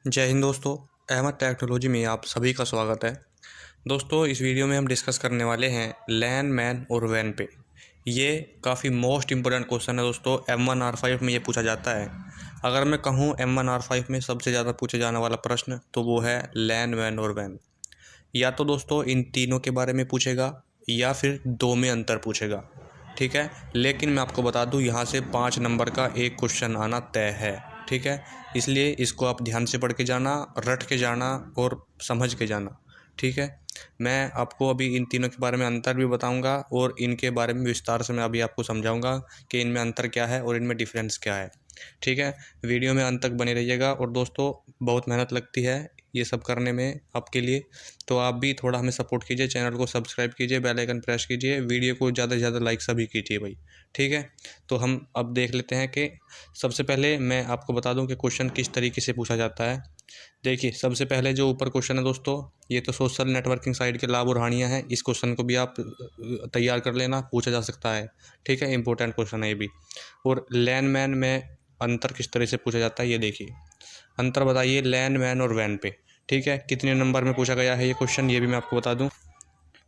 जय हिंद दोस्तों। अहमद टेक्नोलॉजी में आप सभी का स्वागत है। दोस्तों, इस वीडियो में हम डिस्कस करने वाले हैं लैन मैन और वैन पे। ये काफ़ी मोस्ट इम्पोर्टेंट क्वेश्चन है दोस्तों। M1R5 में ये पूछा जाता है। अगर मैं कहूँ M1R5 में सबसे ज़्यादा पूछे जाने वाला प्रश्न तो वो है लैन मैन और वैन। या तो दोस्तों इन तीनों के बारे में पूछेगा या फिर दो में अंतर पूछेगा। ठीक है, लेकिन मैं आपको बता दूं यहाँ से 5 नंबर का एक क्वेश्चन आना तय है। ठीक है, इसलिए इसको आप ध्यान से पढ़ के जाना, रट के जाना और समझ के जाना। ठीक है, मैं आपको अभी इन तीनों के बारे में अंतर भी बताऊंगा और इनके बारे में विस्तार से मैं अभी आपको समझाऊंगा कि इनमें अंतर क्या है और इनमें डिफरेंस क्या है। ठीक है, वीडियो में अंत तक बने रहिएगा। और दोस्तों, बहुत मेहनत लगती है ये सब करने में आपके लिए, तो आप भी थोड़ा हमें सपोर्ट कीजिए, चैनल को सब्सक्राइब कीजिए, बेल आइकन प्रेस कीजिए, वीडियो को ज़्यादा से ज़्यादा लाइक सभी कीजिए भाई। ठीक है, तो हम अब देख लेते हैं कि सबसे पहले मैं आपको बता दूं कि क्वेश्चन किस तरीके से पूछा जाता है। देखिए, सबसे पहले जो ऊपर क्वेश्चन है दोस्तों, ये तो सोशल नेटवर्किंग साइट के लाभ और हानियाँ हैं। इस क्वेश्चन को भी आप तैयार कर लेना, पूछा जा सकता है। ठीक है, इंपॉर्टेंट क्वेश्चन है ये भी। और लैन मैन में अंतर किस तरह से पूछा जाता है ये देखिए। अंतर बताइए लैन मैन और वैन पे। ठीक है, कितने नंबर में पूछा गया है ये क्वेश्चन, ये भी मैं आपको बता दूं।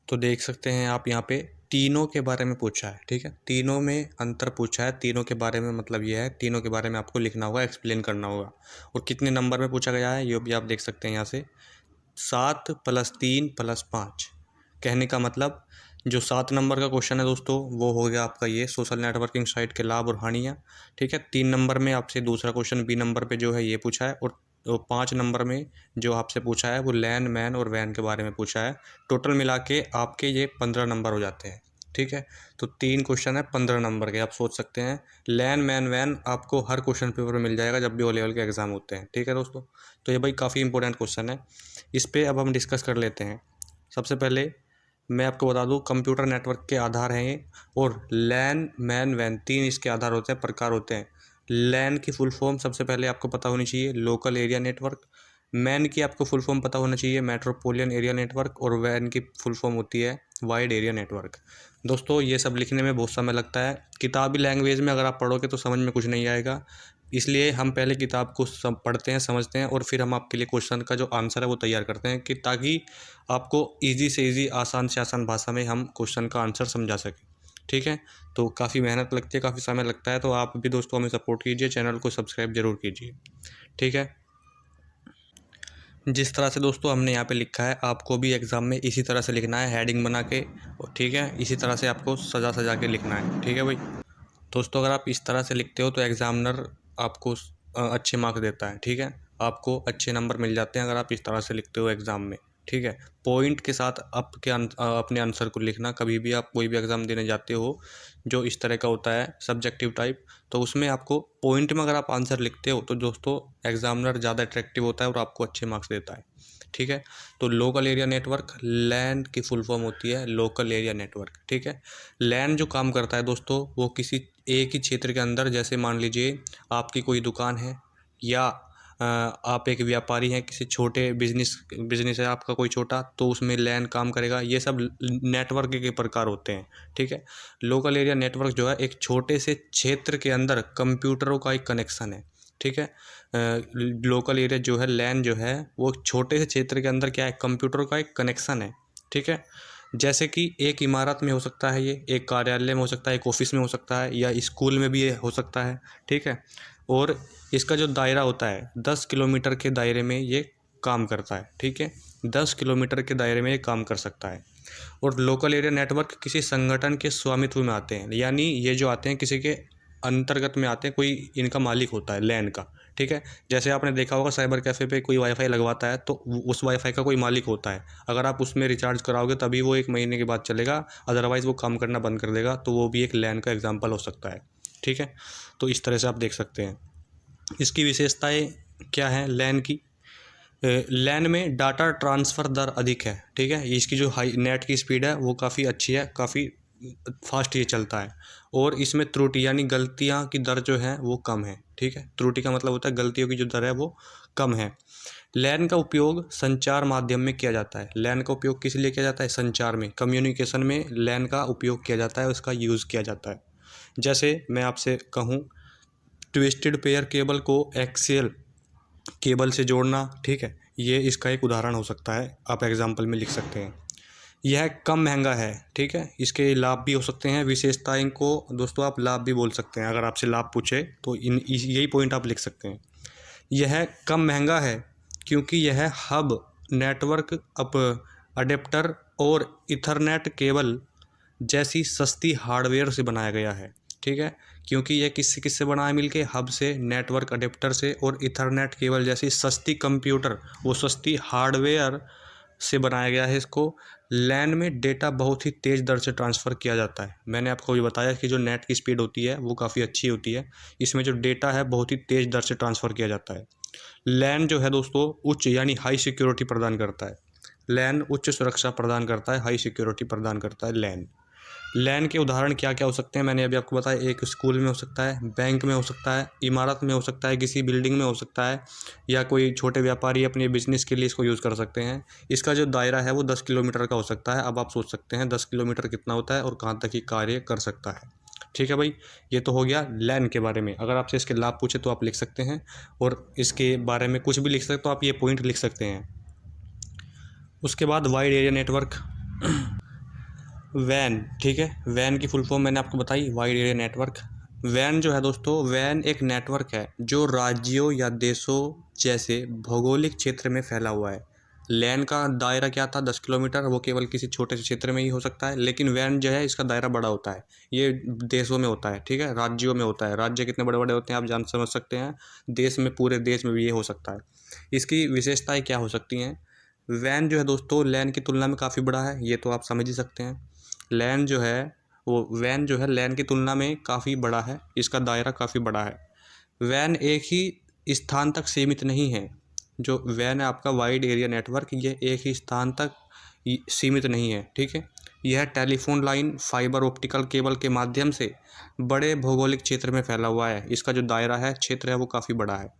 तो देख सकते हैं आप यहाँ पे तीनों के बारे में पूछा है। ठीक है, तीनों में अंतर पूछा है। तीनों के बारे में मतलब ये है, तीनों के बारे में आपको लिखना होगा, एक्सप्लेन करना होगा। और कितने नंबर में पूछा गया है ये भी आप देख सकते हैं यहाँ से। 7 + 3 + 5। कहने का मतलब जो 7 नंबर का क्वेश्चन है दोस्तों, वो हो गया आपका ये सोशल नेटवर्किंग साइट के लाभ और हानियाँ। ठीक है, 3 नंबर में आपसे दूसरा क्वेश्चन बी नंबर पे जो है ये पूछा है। और 5 नंबर में जो आपसे पूछा है वो लैन मैन और वैन के बारे में पूछा है। टोटल मिला के आपके ये 15 नंबर हो जाते हैं। ठीक है, तो 3 क्वेश्चन है 15 नंबर के। आप सोच सकते हैं लैन मैन वैन आपको हर क्वेश्चन पेपर में मिल जाएगा जब भी ओ लेवल के एग्ज़ाम होते हैं। ठीक है दोस्तों, तो ये भाई काफ़ी इंपॉर्टेंट क्वेश्चन है। इस पे अब हम डिस्कस कर लेते हैं। सबसे पहले मैं आपको बता दूं, कंप्यूटर नेटवर्क के आधार हैं ये। और लैन मैन वैन 3 इसके आधार होते हैं, प्रकार होते हैं। लैन की फुल फॉर्म सबसे पहले आपको पता होनी चाहिए, लोकल एरिया नेटवर्क। मैन की आपको फुल फॉर्म पता होना चाहिए, मेट्रोपोलियन एरिया नेटवर्क। और वैन की फुल फॉर्म होती है वाइड एरिया नेटवर्क। दोस्तों, ये सब लिखने में बहुत समय लगता है। किताबी लैंग्वेज में अगर आप पढ़ोगे तो समझ में कुछ नहीं आएगा। इसलिए हम पहले किताब को सब पढ़ते हैं, समझते हैं, और फिर हम आपके लिए क्वेश्चन का जो आंसर है वो तैयार करते हैं, कि ताकि आपको ईज़ी से ईज़ी, आसान से आसान भाषा में हम क्वेश्चन का आंसर समझा सकें। ठीक है, तो काफ़ी मेहनत लगती है, काफ़ी समय लगता है, तो आप भी दोस्तों हमें सपोर्ट कीजिए, चैनल को सब्सक्राइब ज़रूर कीजिए। ठीक है, जिस तरह से दोस्तों हमने यहाँ पे लिखा है, आपको भी एग्ज़ाम में इसी तरह से लिखना है, हेडिंग बना के। और ठीक है, इसी तरह से आपको सजा सजा के लिखना है। ठीक है भाई दोस्तों, अगर आप इस तरह से लिखते हो तो एग्ज़ामिनर आपको अच्छे मार्क्स देता है। ठीक है, आपको अच्छे नंबर मिल जाते हैं अगर आप इस तरह से लिखते हो एग्ज़ाम में। ठीक है, पॉइंट के साथ आपके अपने आंसर को लिखना। कभी भी आप कोई भी एग्ज़ाम देने जाते हो जो इस तरह का होता है सब्जेक्टिव टाइप, तो उसमें आपको पॉइंट में अगर आप आंसर लिखते हो तो दोस्तों एग्ज़ामिनर ज़्यादा अट्रैक्टिव होता है और आपको अच्छे मार्क्स देता है। ठीक है, तो लोकल एरिया नेटवर्क, लैन की फुल फॉर्म होती है लोकल एरिया नेटवर्क। ठीक है, लैन जो काम करता है दोस्तों, वो किसी एक ही क्षेत्र के अंदर, जैसे मान लीजिए आपकी कोई दुकान है, या आप एक व्यापारी हैं, किसी छोटे बिजनेस है आपका कोई छोटा, तो उसमें लैन काम करेगा। ये सब नेटवर्क के प्रकार होते हैं। ठीक है, लोकल एरिया नेटवर्क जो है एक छोटे से क्षेत्र के अंदर कंप्यूटरों का एक कनेक्शन है। ठीक है, लोकल एरिया जो है, लैन जो है, वो छोटे से क्षेत्र के अंदर क्या है, कंप्यूटरों का एक कनेक्शन है। ठीक है, जैसे कि एक इमारत में हो सकता है, ये एक कार्यालय में हो सकता है, एक ऑफिस में हो सकता है, या स्कूल में भी ये हो सकता है। ठीक है, और इसका जो दायरा होता है 10 किलोमीटर के दायरे में ये काम करता है। ठीक है, 10 किलोमीटर के दायरे में ये काम कर सकता है। और लोकल एरिया नेटवर्क किसी संगठन के स्वामित्व में आते हैं, यानी ये जो आते हैं किसी के अंतर्गत में आते हैं, कोई इनका मालिक होता है लैन का। ठीक है, जैसे आपने देखा होगा साइबर कैफ़े पे कोई वाईफाई लगवाता है तो उस वाईफाई का कोई मालिक होता है। अगर आप उसमें रिचार्ज कराओगे तभी वो 1 महीने के बाद चलेगा, अदरवाइज़ वो काम करना बंद कर देगा। तो वो भी एक लैन का एग्जाम्पल हो सकता है। ठीक है, तो इस तरह से आप देख सकते हैं। इसकी विशेषताएं क्या हैं लैन की? लैन में डाटा ट्रांसफ़र दर अधिक है। ठीक है, इसकी जो हाई नेट की स्पीड है वो काफ़ी अच्छी है, काफ़ी फास्ट ये चलता है। और इसमें त्रुटि यानी गलतियाँ की दर जो है वो कम है। ठीक है, त्रुटि का मतलब होता है गलतियों की जो दर है वो कम है। लैन का उपयोग संचार माध्यम में किया जाता है। लैन का उपयोग किस लिए किया जाता है? संचार में, कम्युनिकेशन में लैन का उपयोग किया जाता है, उसका यूज़ किया जाता है। जैसे मैं आपसे कहूँ, ट्विस्टेड पेयर केबल को एक्सियल केबल से जोड़ना, ठीक है, ये इसका एक उदाहरण हो सकता है, आप एग्जाम्पल में लिख सकते हैं। यह कम महंगा है, ठीक है, इसके लाभ भी हो सकते हैं, विशेषताएं को दोस्तों आप लाभ भी बोल सकते हैं। अगर आपसे लाभ पूछे तो यही पॉइंट आप लिख सकते हैं। यह कम महंगा है क्योंकि यह हब, नेटवर्क अप अडेप्टर और इथरनेट केबल जैसी सस्ती हार्डवेयर से बनाया गया है, ठीक है। क्योंकि यह किससे किससे बना है मिलके, हब से, नेटवर्क अडेप्टर से और इथरनेट केबल जैसी सस्ती कंप्यूटर वो सस्ती हार्डवेयर से बनाया गया है। इसको लैन में डेटा बहुत ही तेज़ दर से ट्रांसफ़र किया जाता है। मैंने आपको भी बताया कि जो नेट की स्पीड होती है वो काफ़ी अच्छी होती है, इसमें जो डेटा है बहुत ही तेज़ दर से ट्रांसफ़र किया जाता है। लैन जो है दोस्तों उच्च यानी हाई सिक्योरिटी प्रदान करता है। लैन उच्च सुरक्षा प्रदान करता है, हाई सिक्योरिटी प्रदान करता है लैन। लैन के उदाहरण क्या क्या हो सकते हैं मैंने अभी आपको बताया। एक स्कूल में हो सकता है, बैंक में हो सकता है, इमारत में हो सकता है, किसी बिल्डिंग में हो सकता है, या कोई छोटे व्यापारी अपने बिजनेस के लिए इसको यूज़ कर सकते हैं। इसका जो दायरा है वो 10 किलोमीटर का हो सकता है। अब आप सोच सकते हैं 10 किलोमीटर कितना होता है और कहाँ तक ये कार्य कर सकता है। ठीक है भाई, ये तो हो गया लैन के बारे में। अगर आपसे इसके लाभ पूछे तो आप लिख सकते हैं, और इसके बारे में कुछ भी लिख सकते तो आप ये पॉइंट लिख सकते हैं। उसके बाद वाइड एरिया नेटवर्क, वैन, ठीक है, वैन की फुल फॉर्म मैंने आपको बताई, वाइड एरिया नेटवर्क। वैन जो है दोस्तों, वैन एक नेटवर्क है जो राज्यों या देशों जैसे भौगोलिक क्षेत्र में फैला हुआ है। लैन का दायरा क्या था, 10 किलोमीटर, वो केवल किसी छोटे से क्षेत्र में ही हो सकता है। लेकिन वैन जो है इसका दायरा बड़ा होता है, ये देशों में होता है, ठीक है, राज्यों में होता है। राज्य कितने बड़े बड़े होते हैं आप जान समझ सकते हैं। देश में, पूरे देश में भी ये हो सकता है। इसकी विशेषताएं क्या हो सकती हैं। वैन जो है दोस्तों लैन की तुलना में काफ़ी बड़ा है, ये तो आप समझ ही सकते हैं। लैन जो है वो, वैन जो है लैन की तुलना में काफ़ी बड़ा है, इसका दायरा काफ़ी बड़ा है। वैन एक ही स्थान तक सीमित नहीं है। जो वैन है आपका वाइड एरिया नेटवर्क, ये एक ही स्थान तक सीमित नहीं है, ठीक है। यह telephone line, fibre optical cable के माध्यम से बड़े भौगोलिक क्षेत्र में फैला हुआ है। इसका जो दायरा है, क्षेत्र है, वो काफ़ी बड़ा है।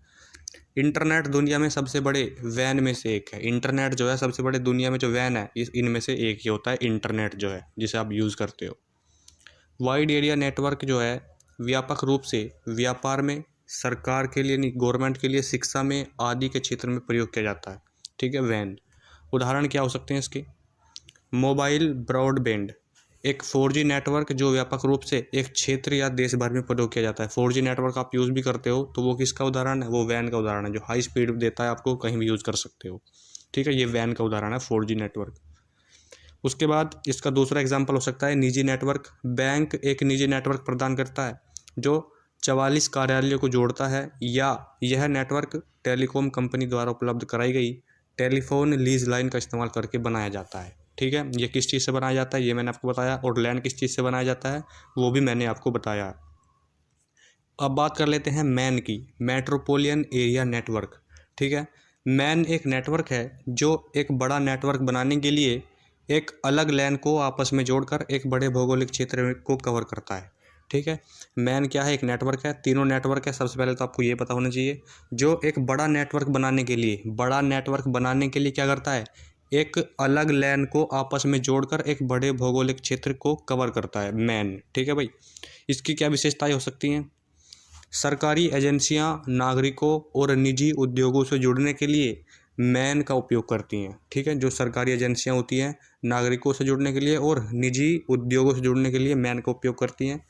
इंटरनेट दुनिया में सबसे बड़े वैन में से एक है। इंटरनेट जो है सबसे बड़े दुनिया में जो वैन है, इनमें से एक ही होता है इंटरनेट जो है, जिसे आप यूज़ करते हो। वाइड एरिया नेटवर्क जो है व्यापक रूप से व्यापार में, सरकार के लिए नहीं, गवर्नमेंट के लिए, शिक्षा में आदि के क्षेत्र में प्रयोग किया जाता है, ठीक है। वैन उदाहरण क्या हो सकते हैं इसके। मोबाइल ब्रॉडबैंड, एक 4G नेटवर्क जो व्यापक रूप से एक क्षेत्र या देश भर में प्रयोग किया जाता है। 4G नेटवर्क आप यूज़ भी करते हो तो वो किसका उदाहरण है, वो वैन का उदाहरण है, जो हाई स्पीड देता है, आपको कहीं भी यूज़ कर सकते हो, ठीक है। ये वैन का उदाहरण है, 4G नेटवर्क। उसके बाद इसका दूसरा एग्जाम्पल हो सकता है निजी नेटवर्क। बैंक एक निजी नेटवर्क प्रदान करता है जो 44 कार्यालयों को जोड़ता है, या यह नेटवर्क टेलीकॉम कंपनी द्वारा उपलब्ध कराई गई टेलीफोन लीज लाइन का इस्तेमाल करके बनाया जाता है, ठीक है। ये किस चीज़ से बनाया जाता है ये मैंने आपको बताया, और लैन किस चीज़ से बनाया जाता है वो भी मैंने आपको बताया। अब बात कर लेते हैं मैन की, मेट्रोपोलियन एरिया नेटवर्क, ठीक है। मैन एक नेटवर्क है जो एक बड़ा नेटवर्क बनाने के लिए एक अलग लैन को आपस में जोड़कर एक बड़े भौगोलिक क्षेत्र को कवर करता है, ठीक है। मैन क्या है, एक नेटवर्क है, तीनों नेटवर्क है। सबसे पहले तो आपको ये पता होना चाहिए, जो एक बड़ा नेटवर्क बनाने के लिए, बड़ा नेटवर्क बनाने के लिए क्या करता है, एक अलग लैन को आपस में जोड़कर एक बड़े भौगोलिक क्षेत्र को कवर करता है मैन, ठीक है भाई। इसकी क्या विशेषताएं हो सकती हैं। सरकारी एजेंसियां नागरिकों और निजी उद्योगों से जुड़ने के लिए मैन का उपयोग करती हैं, ठीक है। जो सरकारी एजेंसियां होती हैं नागरिकों से जुड़ने के लिए और निजी उद्योगों से जुड़ने के लिए मैन का उपयोग करती हैं।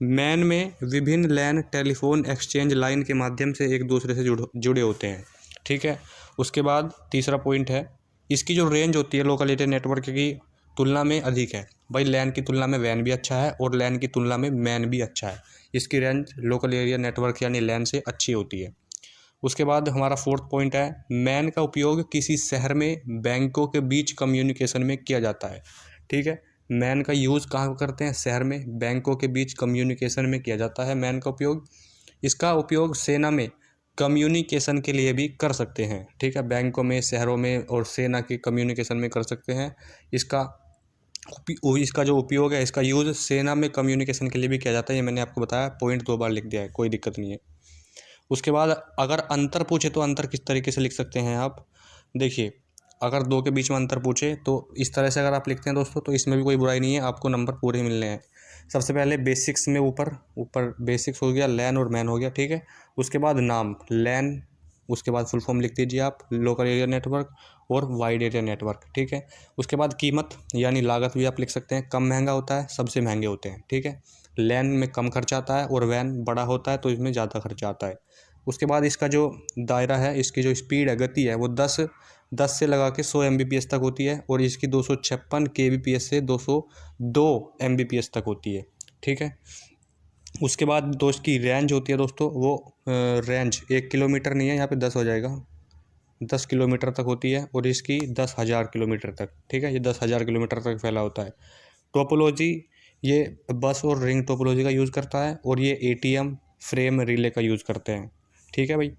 मैन में विभिन्न लैन टेलीफोन एक्सचेंज लाइन के माध्यम से एक दूसरे से जुड़े होते हैं, ठीक है। उसके बाद तीसरा पॉइंट है, इसकी जो रेंज होती है लोकल एरिया नेटवर्क की तुलना में अधिक है। भाई लैन की तुलना में वैन भी अच्छा है और लैन की तुलना में मैन भी अच्छा है। इसकी रेंज लोकल एरिया नेटवर्क यानी लैन से अच्छी होती है। उसके बाद हमारा फोर्थ पॉइंट है, मैन का उपयोग किसी शहर में बैंकों के बीच कम्युनिकेशन में किया जाता है, ठीक है। मैन का यूज़ कहाँ करते हैं, शहर में, बैंकों के बीच कम्युनिकेशन में किया जाता है मैन का उपयोग। इसका उपयोग सेना में कम्युनिकेशन के लिए भी कर सकते हैं, ठीक है। बैंकों में, शहरों में और सेना के कम्युनिकेशन में कर सकते हैं। इसका जो उपयोग है, इसका यूज़ सेना में कम्युनिकेशन के लिए भी किया जाता है। ये मैंने आपको बताया, पॉइंट 2 बार लिख दिया है, कोई दिक्कत नहीं है। उसके बाद अगर अंतर पूछे तो अंतर किस तरीके से लिख सकते हैं आप। देखिए, अगर दो के बीच में अंतर पूछे तो इस तरह से अगर आप लिखते हैं दोस्तों तो इसमें भी कोई बुराई नहीं है, आपको नंबर पूरे ही मिलने हैं। सबसे पहले बेसिक्स में ऊपर ऊपर बेसिक्स हो गया, लैन और मैन हो गया, ठीक है। उसके बाद नाम, लैन उसके बाद फुल फॉर्म लिख दीजिए आप, लोकल एरिया नेटवर्क और वाइड एरिया नेटवर्क, ठीक है। उसके बाद कीमत यानी लागत भी आप लिख सकते हैं, कम महंगा होता है, सबसे महंगे होते हैं, ठीक है। लैन में कम खर्चा आता है और वैन बड़ा होता है तो इसमें ज़्यादा खर्चा आता है। उसके बाद इसका जो दायरा है, इसकी जो स्पीड है, गति है, वो 10 से लगा के 100 Mbps तक होती है और इसकी 256 kbps से 202 Mbps तक होती है, ठीक है। उसके बाद दोस्त की रेंज होती है दोस्तों, वो रेंज 1 किलोमीटर नहीं है, यहाँ पे 10 हो जाएगा, 10 किलोमीटर तक होती है और इसकी 10,000 किलोमीटर तक, ठीक है। ये 10,000 किलोमीटर तक फैला होता है। टोपोलॉजी, ये बस और रिंग टोपोलॉजी का यूज़ करता है और ये ATM फ्रेम रिले का यूज़ करते हैं, ठीक है भाई।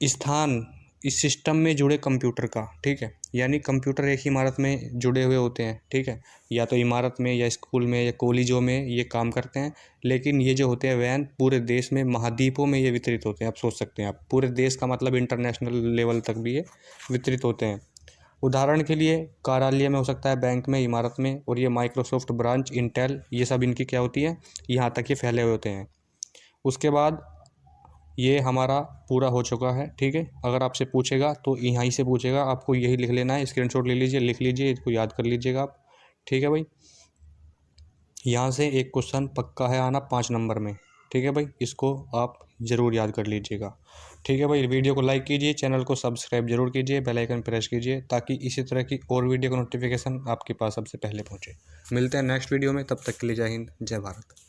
स्थान, इस सिस्टम में जुड़े कंप्यूटर का, ठीक है, यानी कंप्यूटर एक ही इमारत में जुड़े हुए होते हैं, ठीक है, या तो इमारत में या स्कूल में या कॉलेजों में ये काम करते हैं। लेकिन ये जो होते हैं वैन पूरे देश में, महाद्वीपों में ये वितरित होते हैं। आप सोच सकते हैं, आप पूरे देश का मतलब इंटरनेशनल लेवल तक भी ये वितरित होते हैं। उदाहरण के लिए कार्यालय में हो सकता है, बैंक में, इमारत में, और ये माइक्रोसॉफ्ट ब्रांच, इंटेल, ये सब इनकी क्या होती है, यहाँ तक ये फैले हुए होते हैं। उसके बाद ये हमारा पूरा हो चुका है, ठीक है। अगर आपसे पूछेगा तो यहीं से पूछेगा, आपको यही लिख लेना है, स्क्रीनशॉट ले लीजिए, लिख लीजिए, इसको याद कर लीजिएगा आप, ठीक है भाई। यहाँ से एक क्वेश्चन पक्का है आना 5 नंबर में, ठीक है भाई, इसको आप ज़रूर याद कर लीजिएगा, ठीक है भाई। वीडियो को लाइक कीजिए, चैनल को सब्सक्राइब जरूर कीजिए, बेल आइकन प्रेस कीजिए ताकि इसी तरह की और वीडियो का नोटिफिकेशन आपके पास सबसे पहले पहुँचे। मिलते हैं नेक्स्ट वीडियो में, तब तक के लिए जय हिंद, जय भारत।